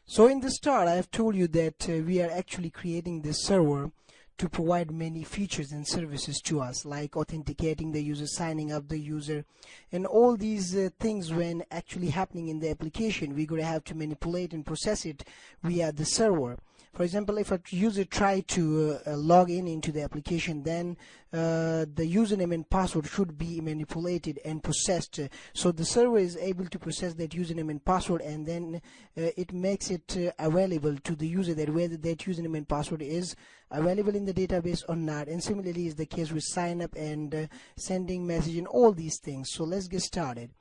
So in the start, I have told you that we are actually creating this server to provide many features and services to us, like authenticating the user, signing up the user, and all these things. When actually happening in the application, we're going to have to manipulate and process it via the server. For example, if a user try to log in into the application, then the username and password should be manipulated and processed. So the server is able to process that username and password, and then it makes it available to the user, that whether that username and password is available in the database or not. And similarly is the case with sign up and sending message and all these things. So let's get started.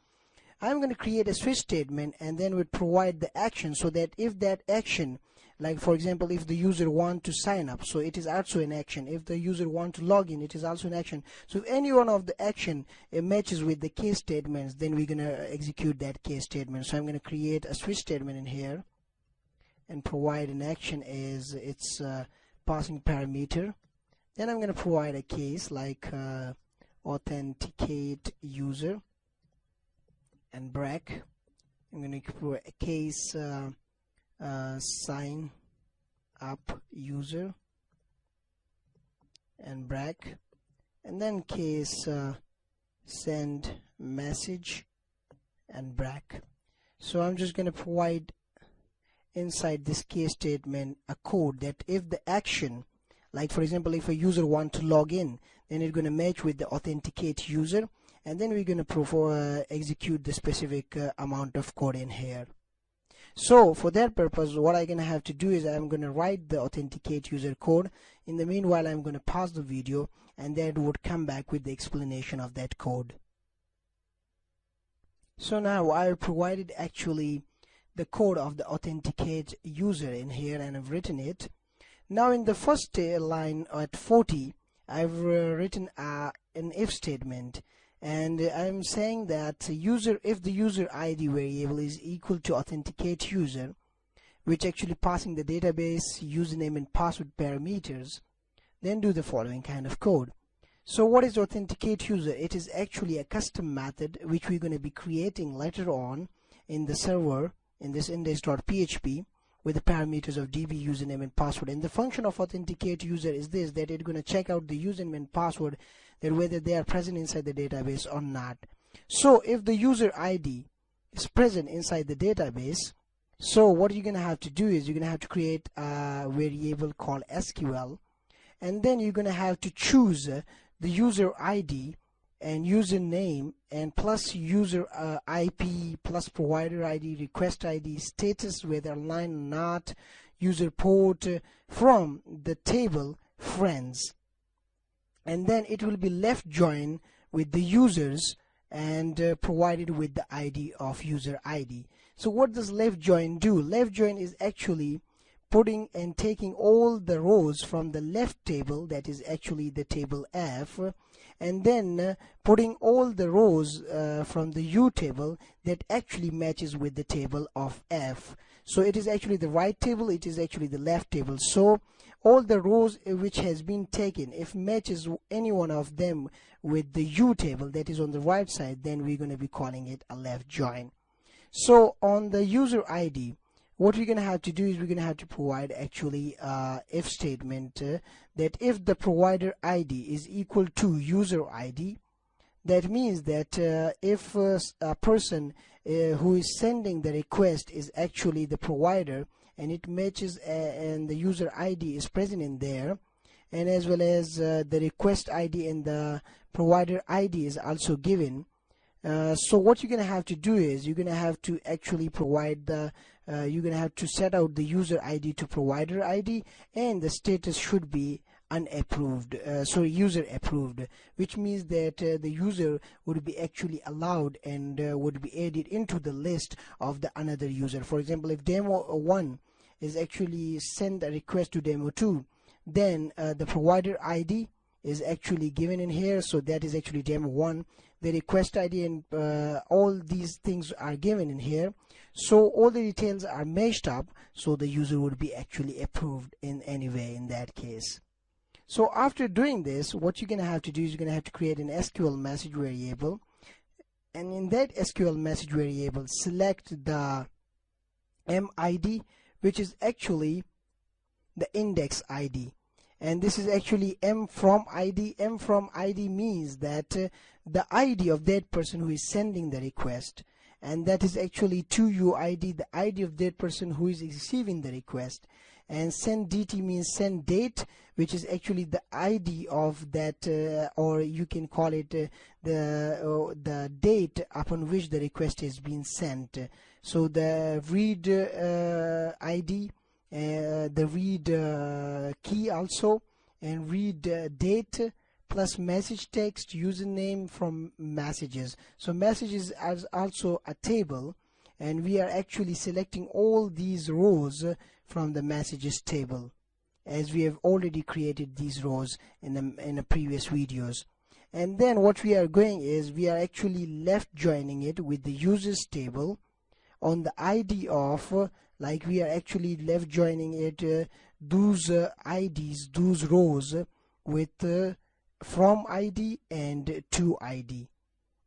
I'm going to create a switch statement and then would provide the action, so that if that action, like for example, if the user want to sign up, so it is also an action. If the user want to log in, it is also an action. So if any one of the action matches with the case statements, then we're going to execute that case statement. So I'm going to create a switch statement in here and provide an action as its passing parameter. Then I'm going to provide a case like authenticate user and break. I'm going to provide a case sign up user and break, and then case send message and break. So I'm just going to provide inside this case statement a code that if the action, like for example, if a user want to log in, then it's going to match with the authenticate user, and then we're going to execute the specific amount of code in here. So for that purpose, what I'm going to have to do is I'm going to write the authenticate user code. In the meanwhile, I'm going to pause the video, and then it would come back with the explanation of that code. So now I've provided actually the code of the authenticate user in here, and I've written it. Now in the first line at 40, I've written an if statement. And I'm saying that if the user ID variable is equal to authenticate user, which actually passing the database username and password parameters, then do the following kind of code. So what is authenticate user? It is actually a custom method which we're going to be creating later on in the server in this index.php with the parameters of db username and password. And the function of authenticate user is this, that it's going to check out the username and password, that whether they are present inside the database or not. So if the user ID is present inside the database, so what you're going to have to do is you're going to have to create a variable called SQL, and then you're going to have to choose the user ID and username and plus user IP plus provider ID, request ID, status whether online or not, user port from the table friends, and then it will be left join with the users and provided with the ID of user ID. So what does left join do? Left join is actually putting and taking all the rows from the left table, that is actually the table F, and then putting all the rows from the U table that actually matches with the table of F. So it is actually the right table, it is actually the left table. So all the rows which has been taken, if matches any one of them with the U table that is on the right side, then we're going to be calling it a left join. So on the user ID, what we're going to have to do is we're going to have to provide actually if statement that if the provider ID is equal to user ID, that means that if a person who is sending the request is actually the provider and it matches and the user ID is present in there, and as well as the request ID and the provider ID is also given, so what you're going to have to do is you're going to have to actually provide the you're going to have to set out the user ID to provider ID, and the status should be unapproved, user approved, which means that the user would be actually allowed and would be added into the list of the another user. For example, if demo 1 is actually send a request to demo 2, then the provider ID is actually given in here, so that is actually demo 1. The request ID and all these things are given in here, so all the details are meshed up, so the user would be actually approved in any way in that case. So after doing this, what you're going to have to do is you're going to have to create an SQL message variable, and in that SQL message variable select the MID which is actually the index ID. And this is actually M from ID. M from ID means that the ID of that person who is sending the request, and that is actually to UID, the ID of that person who is receiving the request. And send DT means send date, which is actually the ID of that, or you can call it the date upon which the request is being sent. So the read ID, the read key also, and read date plus message text username from messages. So messages is also a table, and we are actually selecting all these rows from the messages table, as we have already created these rows in the previous videos. And then what we are going is we are actually left joining it with the users table on the ID of like we are actually left joining it those IDs, those rows with from ID and to ID,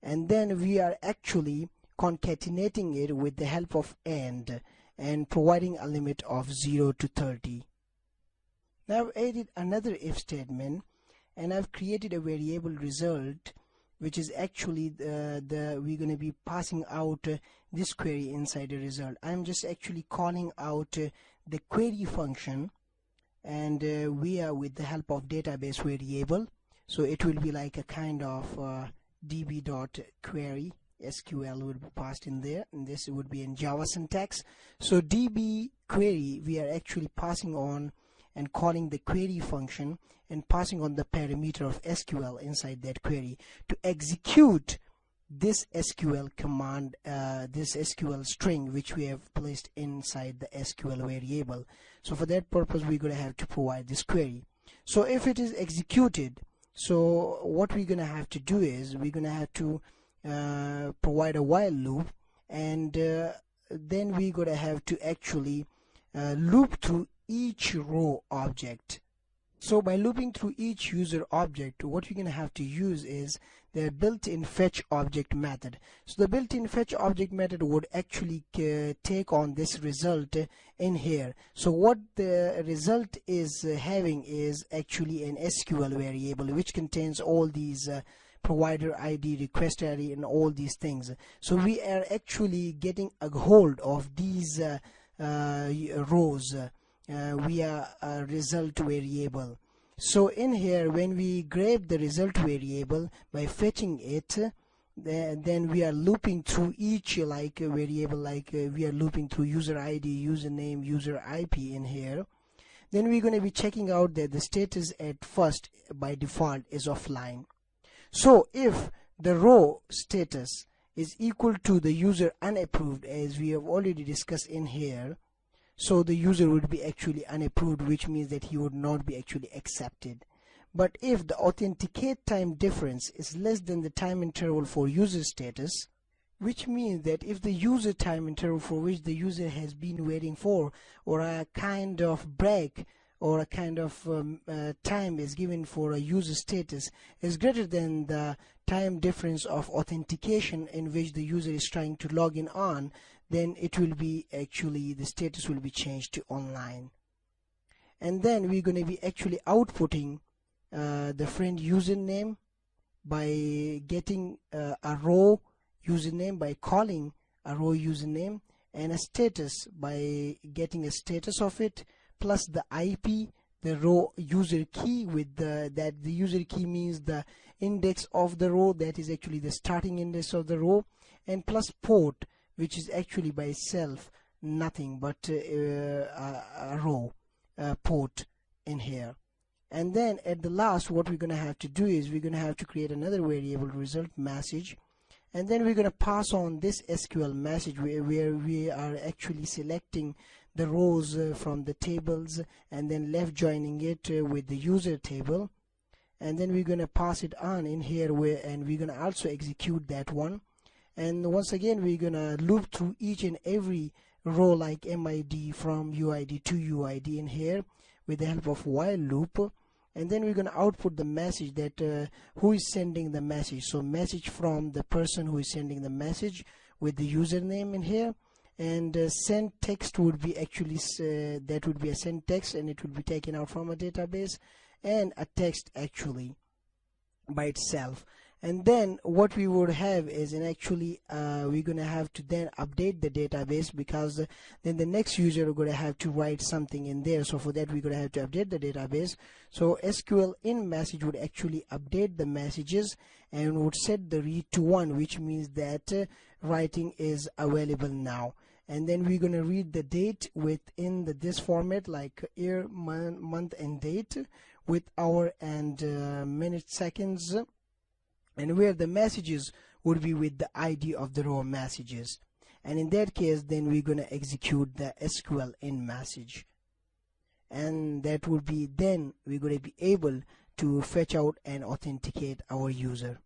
and then we are actually concatenating it with the help of and providing a limit of 0 to 30. Now I've added another if statement, and I've created a variable result, which is actually we're going to be passing out this query inside the result. I'm just actually calling out the query function, and we are with the help of database variable, so it will be like a kind of db.query. SQL would be passed in there, and this would be in Java syntax. So db query, we are actually passing on and calling the query function and passing on the parameter of SQL inside that query to execute this SQL command, this SQL string which we have placed inside the SQL variable. So for that purpose we're going to have to provide this query. So if it is executed, so what we're going to have to do is we're going to have to provide a while loop, and then we're going to have to actually loop through each row object. So by looping through each user object, what we're going to have to use is the built-in fetch object method. So the built-in fetch object method would actually take on this result in here. So what the result is having is actually an SQL variable which contains all these provider ID, request ID, and all these things. So we are actually getting a hold of these rows via a result variable. So in here, when we grab the result variable by fetching it, then we are looping through each variable, we are looping through user ID, username, user IP in here. Then we're going to be checking out that the status at first by default is offline. So if the row status is equal to the user unapproved, as we have already discussed in here, so the user would be actually unapproved, which means that he would not be actually accepted. But if the authenticate time difference is less than the time interval for user status, which means that if the user time interval for which the user has been waiting for, or a kind of break or a kind of time is given for a user status is greater than the time difference of authentication in which the user is trying to log in on, then it will be actually the status will be changed to online. And then we're going to be actually outputting the friend username by getting a row username by calling a row username, and a status by getting a status of it, plus the IP, the row user key with the user key means the index of the row, that is actually the starting index of the row, and plus port, which is actually by itself nothing but a row port in here. And then at the last, what we're going to have to do is we're going to have to create another variable result message, and then we're going to pass on this SQL message where we are actually selecting the rows from the tables and then left joining it with the user table, and then we're going to pass it on in here and we're going to also execute that one. And once again we're going to loop through each and every row like MID from UID to UID in here with the help of while loop, and then we're going to output the message that who is sending the message. So message from the person who is sending the message with the username in here, and send text would be actually that would be a send text, and it would be taken out from a database, and a text actually by itself. And then what we would have is, and actually we're going to have to then update the database, because then the next user are going to have to write something in there. So for that we're going to have to update the database. So SQL in message would actually update the messages and would set the read to 1, which means that writing is available now. And then we're going to read the date within this format, like year, month and date, with hour and minute, seconds, and where the messages would be with the ID of the raw messages. And in that case, then we're going to execute the SQL in message, and that would be, then we're going to be able to fetch out and authenticate our user.